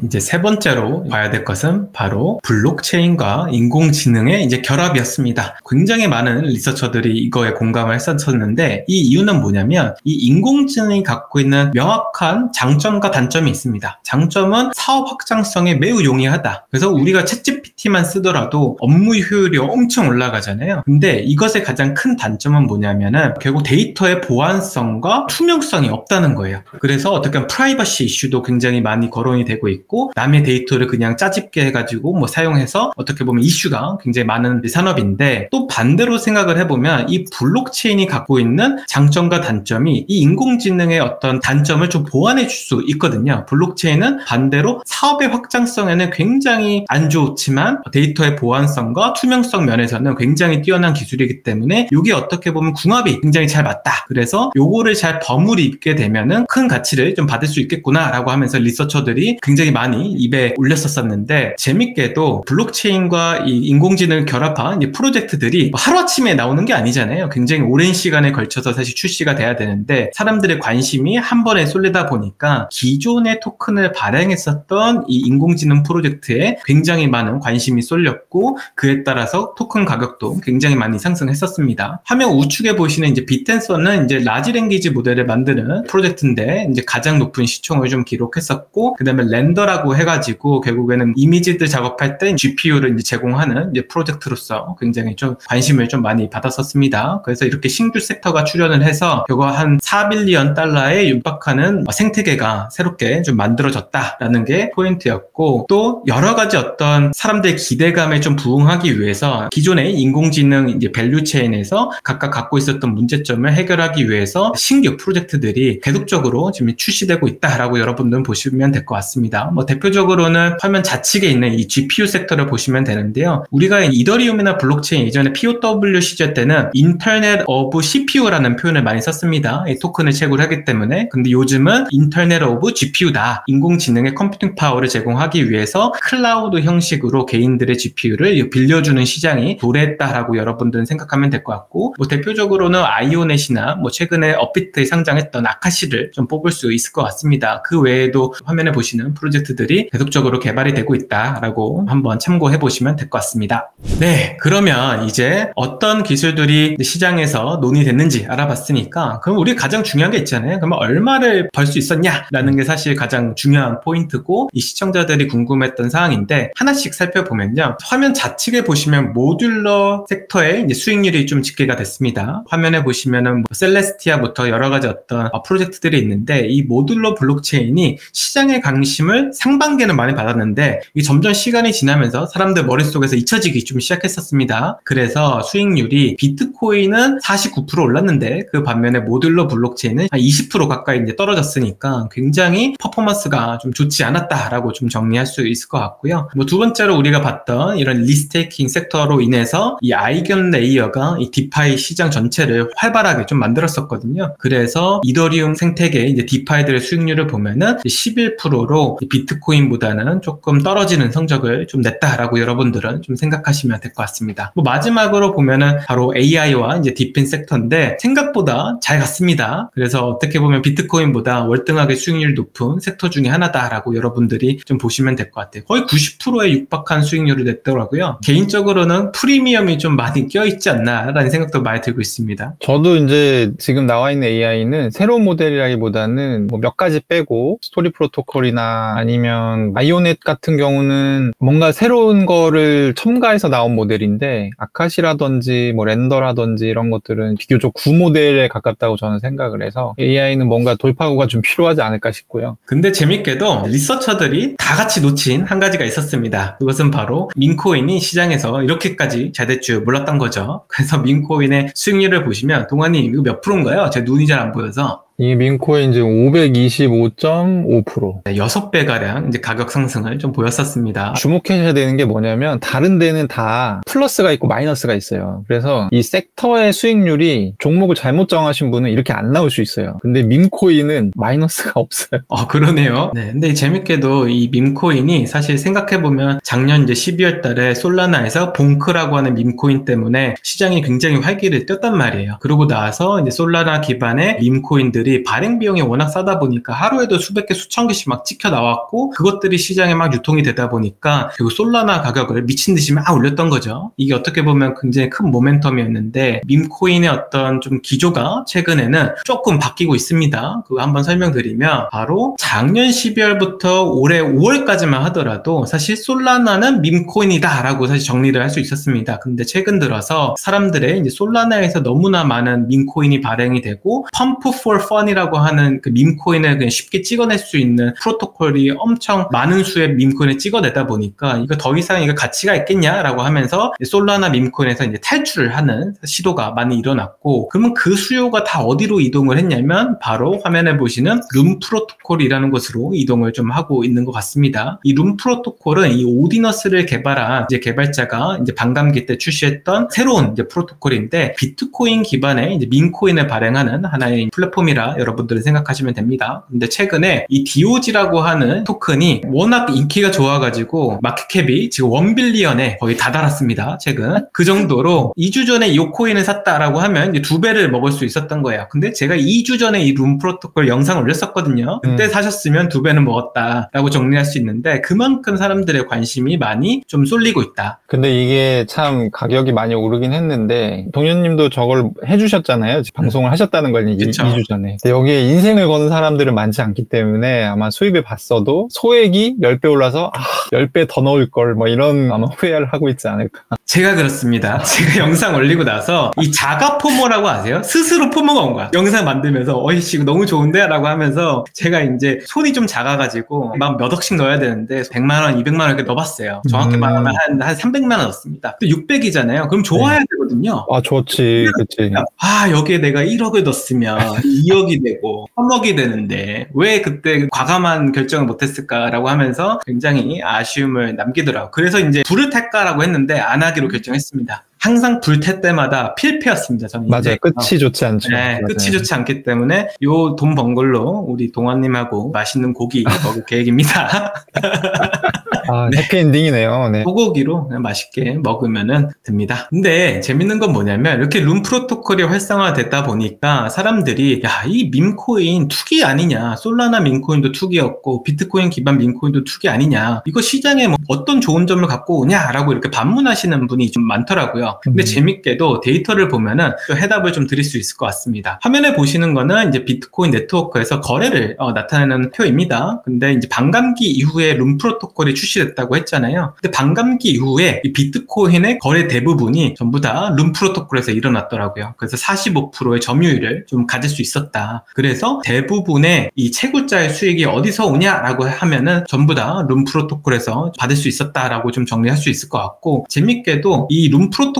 네, 이제 세 번째로 봐야 될 것은 바로 블록체인과 인공지능의 이제 결합이었습니다. 굉장히 많은 리서처들이 이거에 공감을 했었는데 이 이유는 뭐냐면 이 인공지능이 갖고 있는 명확한 장점과 단점이 있습니다. 장점은 사업 확장성에 매우 용이하다. 그래서 우리가 챗GPT만 쓰더라도 업무 효율이 엄청 올라가잖아요. 근데 이것의 가장 큰 단점은 뭐냐면은 결국 데이터의 보안성과 투명성이 없다는 거예요. 그래서 어떻게 보면 프라이버시 이슈도 굉장히 많이 거론이 되고 있고 남의 데이터를 그냥 짜집게 해가지고 뭐 사용해서 어떻게 보면 이슈가 굉장히 많은 산업인데 또 반대로 생각을 해보면 이 블록체인이 갖고 있는 장점과 단점이 이 인공지능의 어떤 단점을 좀 보완해 줄 수 있거든요. 블록체인은 반대로 사업의 확장성에는 굉장히 안 좋지만 데이터의 보안성과 투명성 면에서는 굉장히 뛰어난 기술이기 때문에 이게 어떻게 보면 궁합이 굉장히 잘 맞다. 그래서 요거를 잘 버무리게 되면은 큰 가치를 좀 받을 수 있겠구나 라고 하면서 리서처들이 굉장히 많이 입에 올렸었는데 재밌게도 블록체인과 이 인공지능을 결합한 이 프로젝트들이 하루아침에 나오는 게 아니잖아요. 굉장히 오랜 시간에 걸쳐서 사실 출시가 돼야 되는데 사람들의 관심이 한 번에 쏠리다 보니까 기존의 토큰을 발행했었던 이 인공지능 프로젝트에 굉장히 많은 관심이 쏠렸고 그에 따라서 토큰 가격도 굉장히 많이 상승했었습니다. 화면 우측에 보시는 이제 빗텐서는 이제 라지 랭귀지 모델을 만드는 프로젝트인데 이제 가장 높은 시총을 좀 기록했었고 그 다음에 렌더라고 해가지고 결국에는 이미지들 작업할 때 GPU를 이제 제공하는 이제 프로젝트로서 굉장히 좀 관심을 좀 많이 받았었습니다. 그래서 이렇게 신규 섹터가 출연을 해서 결국 한 4빌리언 달러에 육박하는 생태계가 새롭게 좀 만들어졌다라는 게 포인트였고 또 여러 가지 어떤 사람들의 기대감에 좀 부응하기 위해서 기존의 인공지능 이제 밸류체인에서 각각 갖고 있었던 문제점을 해결하기 위해서 신규 프로젝트들이 계속적으로 지금 출시되고 있다라고 여러분들은 보시면 될 것 같습니다. 뭐 대표적으로는 화면 좌측에 있는 이 GPU 섹터를 보시면 되는데요. 우리가 이더리움이나 블록체인 예전에 POW 시절 때는 인터넷 오브 CPU라는 표현을 많이 썼습니다. 이 토큰을 채굴하기 때문에. 근데 요즘은 인터넷 오브 GPU다. 인공지능의 컴퓨팅 파워를 제공하기 위해서 클라우드 형식으로 개인들의 GPU를 빌려주는 시장이 도래했다라고 여러분들은 생각하면 될 것 같고 뭐 대표적으로는 아이오넷이나 뭐 최근에 업비트에 상장했던 아카시를 좀 뽑을 수 있을 것 같습니다. 그 외에도 화면에 보시는 프로젝트들이 계속적으로 개발이 되고 있다라고 한번 참고해 보시면 될 것 같습니다. 네, 그러면 이제 어떤 기술들이 시장에서 논의됐는지 알아봤으니까 그럼 우리 가장 중요한 게 있잖아요. 그러면 얼마를 벌 수 있었냐라는 게 사실 가장 중요한 포인트고 이 시청자들이 궁금했던 사항인데 하나씩 살펴보면요. 화면 좌측에 보시면 모듈러 섹터의 이제 수익률이 좀 집계가 됐습니다. 화면에 보시면은 뭐 셀레스티아부터 여러 가지 어떤 프로젝트들이 있는데 이 모듈러 블록체인이 시장의 관심을 상반기에는 많이 받았는데 이 점점 시간이 지나면서 사람들 머릿속에서 잊혀지기 좀 시작했었습니다. 그래서 수익률이 비트코인은 49% 올랐는데 그 반면에 모듈러 블록체인은 한 20% 가까이 이제 떨어졌으니까 굉장히 퍼포먼스가 좀 좋지 않았다라고 좀 정리할 수 있을 것 같고요. 뭐 두 번째로 우리가 봤던 이런 리스테이킹 섹터로 인해서 이 아이견 레이어가 이 디파이 시장 전체를 활발하게 좀 만들었었거든요. 그래서 이더리움 생태계의 이제 디파이들의 수익률을 보면은 11%로 비트코인보다는 조금 떨어지는 성적을 좀 냈다라고 여러분들은 좀 생각하시면 될 것 같습니다. 뭐 마지막으로 보면은 바로 AI와 이제 딥인 섹터인데 생각보다 잘 갔습니다. 그래서 어떻게 보면 비트코인보다 월등하게 수익률이 높은 섹터 중에 하나다라고 여러분들이 좀 보시면 될 것 같아요. 거의 90%에 육박한 수익률을 냈더라고요. 개인적으로는 프리미엄이 좀 많이 껴있지 않나라는 생각도 많이 들고 있습니다. 저도 이제 지금 나와 있는 AI는 새로운 모델이라기보다는 뭐 몇 가지 빼고 스토리 프로토콜이나 아니면 아이오넷 같은 경우는 뭔가 새로운 거를 첨가해서 나온 모델인데 아카시라든지 뭐 렌더라든지 이런 것들은 비교적 구모델에 가깝다고 저는 생각을 해서 AI는 뭔가 돌파구가 좀 필요하지 않을까 싶고요. 근데 재밌게도 리서처들이 다 같이 놓친 한 가지가 있었습니다. 그것은 바로 민코인이 시장에서 이렇게까지 잘 될 줄 몰랐던 거죠. 그래서 민코인의 수익률을 보시면 동아님 이거 몇 프로인가요? 제 눈이 잘 안 보여서. 이 민코인 지금 525.5%. 6배가량 이제 가격 상승을 좀 보였었습니다. 주목하셔야 되는 게 뭐냐면 다른 데는 다 플러스가 있고 마이너스가 있어요. 그래서 이 섹터의 수익률이 종목을 잘못 정하신 분은 이렇게 안 나올 수 있어요. 근데 민코인은 마이너스가 없어요. 그러네요. 네, 근데 재밌게도 이 민코인이 사실 생각해보면 작년 이제 12월 달에 솔라나에서 봉크라고 하는 민코인 때문에 시장이 굉장히 활기를 떴단 말이에요. 그러고 나서 이제 솔라나 기반의 민코인들이 것들이 발행 비용이 워낙 싸다 보니까 하루에도 수백 개, 수천 개씩 막 찍혀 나왔고 그것들이 시장에 막 유통이 되다 보니까 결국 솔라나 가격을 미친 듯이 막 올렸던 거죠. 이게 어떻게 보면 굉장히 큰 모멘텀이었는데 밈코인의 어떤 좀 기조가 최근에는 조금 바뀌고 있습니다. 그거 한번 설명드리면 바로 작년 12월부터 올해 5월까지만 하더라도 사실 솔라나는 밈코인이다 라고 사실 정리를 할 수 있었습니다. 근데 최근 들어서 사람들의 이제 솔라나에서 너무나 많은 밈코인이 발행이 되고 펌프 for fun이라고 하는 그 밈코인을 그냥 쉽게 찍어낼 수 있는 프로토콜이 엄청 많은 수의 밈코인을 찍어내다 보니까 이거 더 이상 이거 가치가 있겠냐라고 하면서 솔라나 밈코인에서 이제 탈출을 하는 시도가 많이 일어났고 그러면 그 수요가 다 어디로 이동을 했냐면 바로 화면에 보시는 룸 프로토콜이라는 곳으로 이동을 좀 하고 있는 것 같습니다. 이 룸 프로토콜은 이 오디너스를 개발한 이제 개발자가 이제 반감기 때 출시했던 새로운 이제 프로토콜인데 비트코인 기반의 이제 밈코인을 발행하는 하나의 플랫폼이라 여러분들은 생각하시면 됩니다. 근데 최근에 이 DOG라고 하는 토큰이 워낙 인기가 좋아가지고 마켓캡이 지금 1빌리언에 거의 다 달았습니다. 최근 그 정도로 2주 전에 이 코인을 샀다라고 하면 이제 2배를 먹을 수 있었던 거예요. 근데 제가 2주 전에 이 룸 프로토콜 영상 올렸었거든요. 그때 사셨으면 2배는 먹었다라고 정리할 수 있는데 그만큼 사람들의 관심이 많이 좀 쏠리고 있다. 근데 이게 참 가격이 많이 오르긴 했는데 동현님도 저걸 해주셨잖아요. 방송을 하셨다는 걸 2주 전에. 근데 여기에 인생을 거는 사람들은 많지 않기 때문에 아마 수입을 봤어도 소액이 10배 올라서 10배 더 넣을 걸 뭐 이런 아마 후회를 하고 있지 않을까. 제가 그렇습니다. 제가 영상 올리고 나서 이 자가 포모라고 아세요? 스스로 포모가 온 거야. 영상 만들면서 어이씨 이거 너무 좋은데? 라고 하면서 제가 이제 손이 좀 작아가지고 막 몇 억씩 넣어야 되는데 100만 원, 200만 원 이렇게 넣어봤어요. 정확히 말하면 한 300만 원 넣었습니다. 근데 600이잖아요. 그럼 좋아야 되거든요. 아 좋지. 그치. 여기에 내가 1억을 넣었으면 2억이 되고 3억이 되는데 왜 그때 과감한 결정을 못했을까라고 하면서 굉장히 아쉬움을 남기더라고요. 그래서 이제 불을 탈까라고 했는데 안 하기로 결정했습니다. 항상 불탈 때마다 필패였습니다. 저는 맞아요. 끝이 좋지 않죠. 네, 끝이 좋지 않기 때문에 요 돈 번 걸로 우리 동환님하고 맛있는 고기 먹을 계획입니다. 네. 해피엔딩이네요. 네. 소고기로 그냥 맛있게 먹으면 됩니다. 근데 재밌는 건 뭐냐면 이렇게 룸 프로토콜이 활성화됐다 보니까 사람들이 이 밈코인 투기 아니냐, 솔라나 밈코인도 투기였고 비트코인 기반 밈코인도 투기 아니냐, 이거 시장에 뭐 어떤 좋은 점을 갖고 오냐라고 이렇게 반문하시는 분이 좀 많더라고요. 근데 재밌게도 데이터를 보면은 또 해답을 좀 드릴 수 있을 것 같습니다. 화면에 보시는 거는 이제 비트코인 네트워크에서 거래를 나타내는 표입니다. 근데 이제 반감기 이후에 룸 프로토콜이 출시됐다고 했잖아요. 근데 반감기 이후에 이 비트코인의 거래 대부분이 전부 다 룸 프로토콜에서 일어났더라고요. 그래서 45%의 점유율을 좀 가질 수 있었다. 그래서 대부분의 이 채굴자의 수익이 어디서 오냐라고 하면은 전부 다 룸 프로토콜에서 받을 수 있었다라고 좀 정리할 수 있을 것 같고, 재밌게도 이 룸 프로토콜이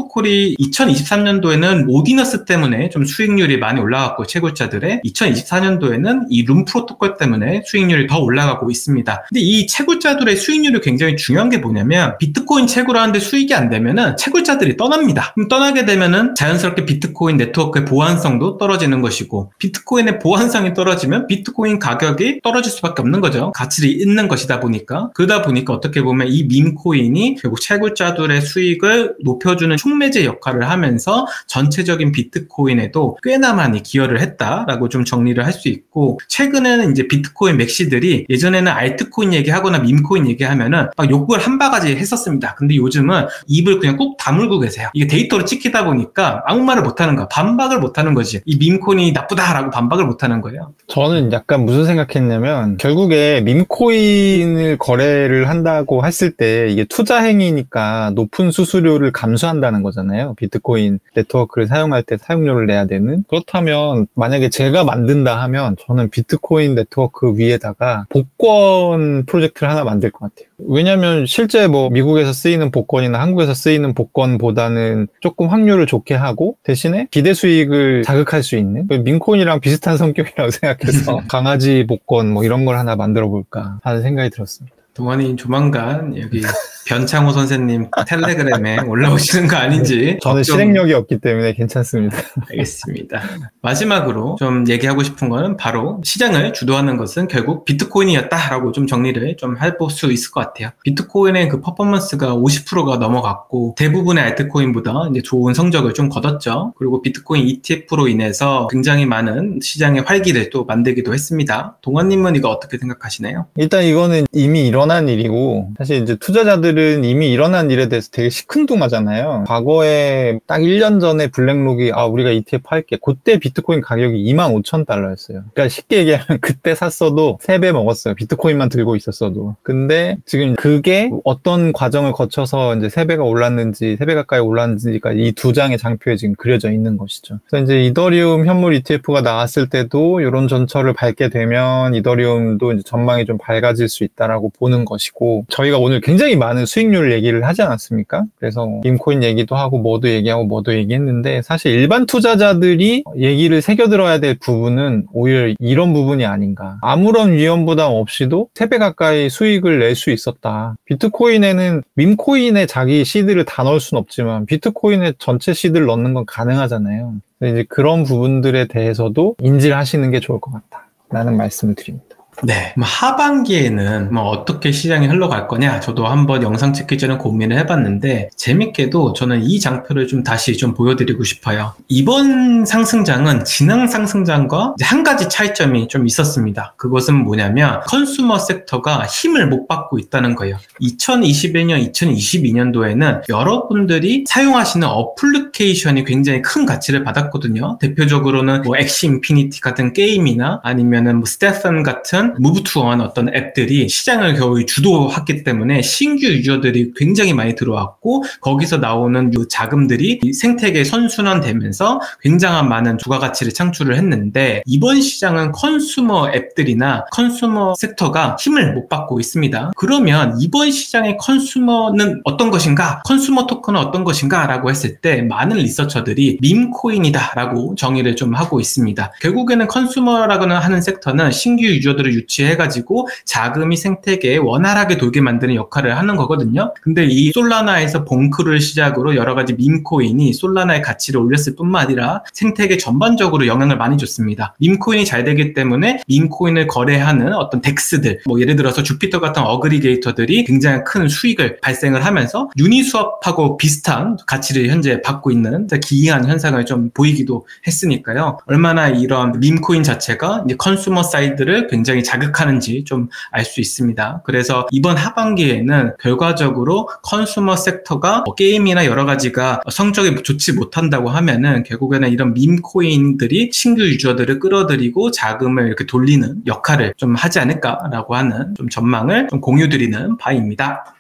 2023년도에는 오디너스 때문에 좀 수익률이 많이 올라갔고 채굴자들의 2024년도에는 이 룸 프로토콜 때문에 수익률이 더 올라가고 있습니다. 근데 이 채굴자들의 수익률이 굉장히 중요한 게 뭐냐면 비트코인 채굴하는데 수익이 안 되면은 채굴자들이 떠납니다. 그럼 떠나게 되면은 자연스럽게 비트코인 네트워크의 보안성도 떨어지는 것이고, 비트코인의 보안성이 떨어지면 비트코인 가격이 떨어질 수밖에 없는 거죠. 가치를 잃는 것이다 보니까. 그러다 보니까 어떻게 보면 이 밈코인이 결국 채굴자들의 수익을 높여주는 촉매제 역할을 하면서 전체적인 비트코인에도 꽤나 많이 기여를 했다라고 좀 정리를 할 수 있고, 최근에는 이제 비트코인 맥시들이 예전에는 알트코인 얘기하거나 밈코인 얘기하면은 막 욕을 한 바가지 했었습니다. 근데 요즘은 입을 그냥 꾹 다물고 계세요. 이게 데이터로 찍히다 보니까 아무 말을 못하는 거야. 반박을 못하는 거지. 이 밈코인이 나쁘다라고 반박을 못하는 거예요. 저는 약간 무슨 생각했냐면 결국에 밈코인을 거래를 한다고 했을 때 이게 투자 행위니까 높은 수수료를 감수한다는 거잖아요. 비트코인 네트워크를 사용할 때 사용료를 내야 되는. 그렇다면 만약에 제가 만든다 하면 저는 비트코인 네트워크 위에다가 복권 프로젝트를 하나 만들 것 같아요. 왜냐면 실제 뭐 미국에서 쓰이는 복권이나 한국에서 쓰이는 복권보다는 조금 확률을 좋게 하고 대신에 기대 수익을 자극할 수 있는, 밈코인이랑 비슷한 성격이라고 생각해서 강아지 복권 뭐 이런 걸 하나 만들어 볼까 하는 생각이 들었습니다. 동환이 조만간 여기 변창호 선생님 텔레그램에 올라오시는 거 아닌지. 저는 실행력이 없기 때문에 괜찮습니다. 알겠습니다. 마지막으로 좀 얘기하고 싶은 거는 바로 시장을 주도하는 것은 결국 비트코인이었다라고 좀 정리를 좀 해볼 수 있을 것 같아요. 비트코인의 그 퍼포먼스가 50%가 넘어갔고 대부분의 알트코인보다 이제 좋은 성적을 좀 거뒀죠. 그리고 비트코인 ETF로 인해서 굉장히 많은 시장의 활기를 또 만들기도 했습니다. 동환님은 이거 어떻게 생각하시나요? 일단 이거는 이미 일어난 일이고, 사실 이제 투자자들은 이미 일어난 일에 대해서 되게 시큰둥하잖아요. 과거에 딱 1년 전에 블랙록이 우리가 ETF 할게. 그때 비트코인 가격이 25,000달러였어요. 그러니까 쉽게 얘기하면 그때 샀어도 3배 먹었어요. 비트코인만 들고 있었어도. 근데 지금 그게 어떤 과정을 거쳐서 이제 3배가 올랐는지, 3배 가까이 올랐는지가 이 두 장의 장표에 지금 그려져 있는 것이죠. 그래서 이제 이더리움 현물 ETF가 나왔을 때도 이런 전철을 밟게 되면 이더리움도 이제 전망이 좀 밝아질 수 있다라고 보는 것이고, 저희가 오늘 굉장히 많은 수익률 얘기를 하지 않았습니까? 그래서 밈코인 얘기도 하고 뭐도 얘기했는데, 사실 일반 투자자들이 얘기를 새겨들어야 될 부분은 오히려 이런 부분이 아닌가. 아무런 위험 부담 없이도 3배 가까이 수익을 낼 수 있었다. 비트코인에는 밈코인에 자기 시드를 다 넣을 수는 없지만 비트코인에 전체 시드를 넣는 건 가능하잖아요. 이제 그런 부분들에 대해서도 인지를 하시는 게 좋을 것 같다 라는 말씀을 드립니다. 네, 하반기에는 어떻게 시장이 흘러갈 거냐, 저도 한번 영상 찍기 전에 고민을 해봤는데 재밌게도 저는 이 장표를 좀 다시 좀 보여드리고 싶어요. 이번 상승장은 지난 상승장과 한 가지 차이점이 좀 있었습니다. 그것은 뭐냐면 컨슈머 섹터가 힘을 못 받고 있다는 거예요. 2021년, 2022년도에는 여러분들이 사용하시는 어플리케이션이 굉장히 큰 가치를 받았거든요. 대표적으로는 엑시 인피니티 같은 게임이나 아니면은 스테판 같은 무브 투어한 어떤 앱들이 시장을 거의 주도했기 때문에 신규 유저들이 굉장히 많이 들어왔고, 거기서 나오는 자금들이 생태계 선순환되면서 굉장한 많은 부가가치를 창출을 했는데, 이번 시장은 컨슈머 앱들이나 컨슈머 섹터가 힘을 못 받고 있습니다. 그러면 이번 시장의 컨슈머는 어떤 것인가, 컨슈머 토큰은 어떤 것인가 라고 했을 때 많은 리서처들이 밈코인이다 라고 정의를 좀 하고 있습니다. 결국에는 컨슈머라고 하는 섹터는 신규 유저들을 유치해가지고 자금이 생태계에 원활하게 돌게 만드는 역할을 하는 거거든요. 근데 이 솔라나에서 봉크를 시작으로 여러 가지 밈코인이 솔라나의 가치를 올렸을 뿐만 아니라 생태계 전반적으로 영향을 많이 줬습니다. 밈코인이 잘 되기 때문에 밈코인을 거래하는 어떤 덱스들, 예를 들어서 주피터 같은 어그리게이터들이 굉장히 큰 수익을 발생을 하면서 유니스왑하고 비슷한 가치를 현재 받고 있는 기이한 현상을 좀 보이기도 했으니까요. 얼마나 이런 밈코인 자체가 이제 컨슈머 사이드를 굉장히 자극하는지 좀 알 수 있습니다. 그래서 이번 하반기에는 결과적으로 컨슈머 섹터가 게임이나 여러 가지가 성적이 좋지 못한다고 하면은 결국에는 이런 밈코인들이 신규 유저들을 끌어들이고 자금을 이렇게 돌리는 역할을 좀 하지 않을까라고 하는 좀 전망을 좀 공유드리는 바입니다.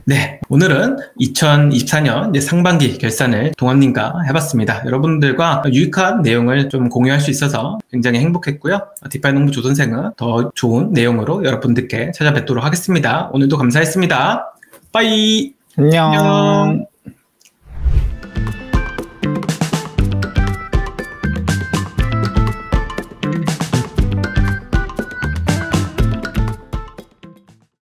네, 오늘은 2024년 이제 상반기 결산을 동환님과 해봤습니다. 여러분들과 유익한 내용을 좀 공유할 수 있어서 굉장히 행복했고요. 디파이 농부 조선생은 더 좋은 내용으로 여러분들께 찾아뵙도록 하겠습니다. 오늘도 감사했습니다. 빠이! 안녕.